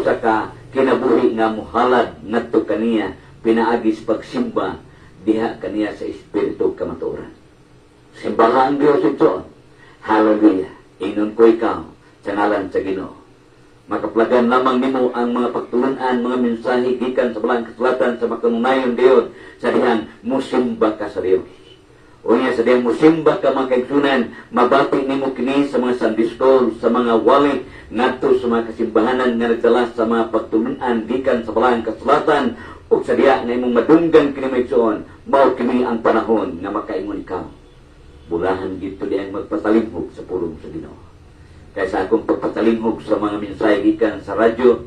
sa ka kinabuhi nga muhalad ngadto kaniya pinaagis pagsimba diha kaniya sa espiritu kamatuoran. Simbahan ang Diyos ito. Hallelujah. Inon ko ikaw sa ngalan sa Ginoo. Makaplagan lamang nimo ang mga pagtulunan, mga mensahe gikan sa balang kasulatan sa makanunayon Diyon sa dihang musimba ka sa Dios. O niya sa dihang musimba ka mga kaigsunan, mabati nimo kini sa mga Sunday school, sa mga wali, ngadto sa mga kasimbahanan nga nagdala sa mga pagtulunan gikan sa balang kasulatan ug sa diha na imong madunggan kini maigsoon, mao kini ang panahon nga makaingon ikaw. Bulahan dito diyang magpatalimhog sa pulong sa Ginoo. Kaysa akong pagpatalimhog sa mga mensahe gikan sa radyo,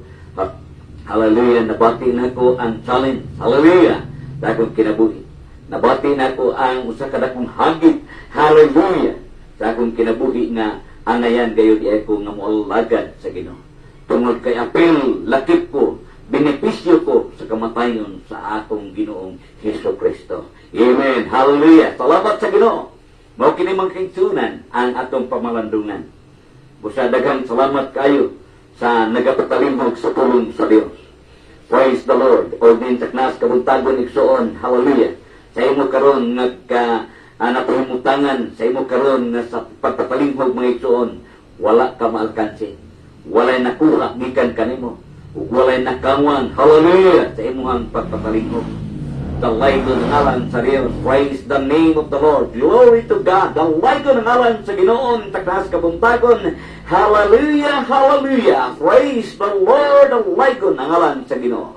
hallelujah, nabati na ko ang challenge, hallelujah, sa akong kinabuhi. Nabati na ko ang usa ka dakong hagit, hallelujah, sa akong kinabuhi nga anayan gayon di ako nga moalagad sa Ginoo. Tungod kay apil, lakip ko, benepisyo ko sa kamatayon sa akong Ginoong Hesukristo. Amen, hallelujah, salamat sa Ginoo. Mao kini mga kaigsunan ang atong pamalandungan. Busa daghang salamat kayo sa nagapatalimhog sa pulong sa Dios. Praise the Lord. O din taknas kabuntagon igsuon. Hallelujah. Sa imo karon napahimutangan, sa imo karon nga sa pagpatalimhog mga igsuon, wala ka maalkansi. Walay nakuha gikan kanimo. Ug walay nakawang. Hallelujah. Sa imong pagpatalimhog. The light ng ngalan sa Diyos. Praise the name of the Lord. Glory to God. The light ng ngalan sa Ginoon. Taknas kabuntagon. Hallelujah, hallelujah. Praise the Lord. The light ng ngalan sa Ginoo.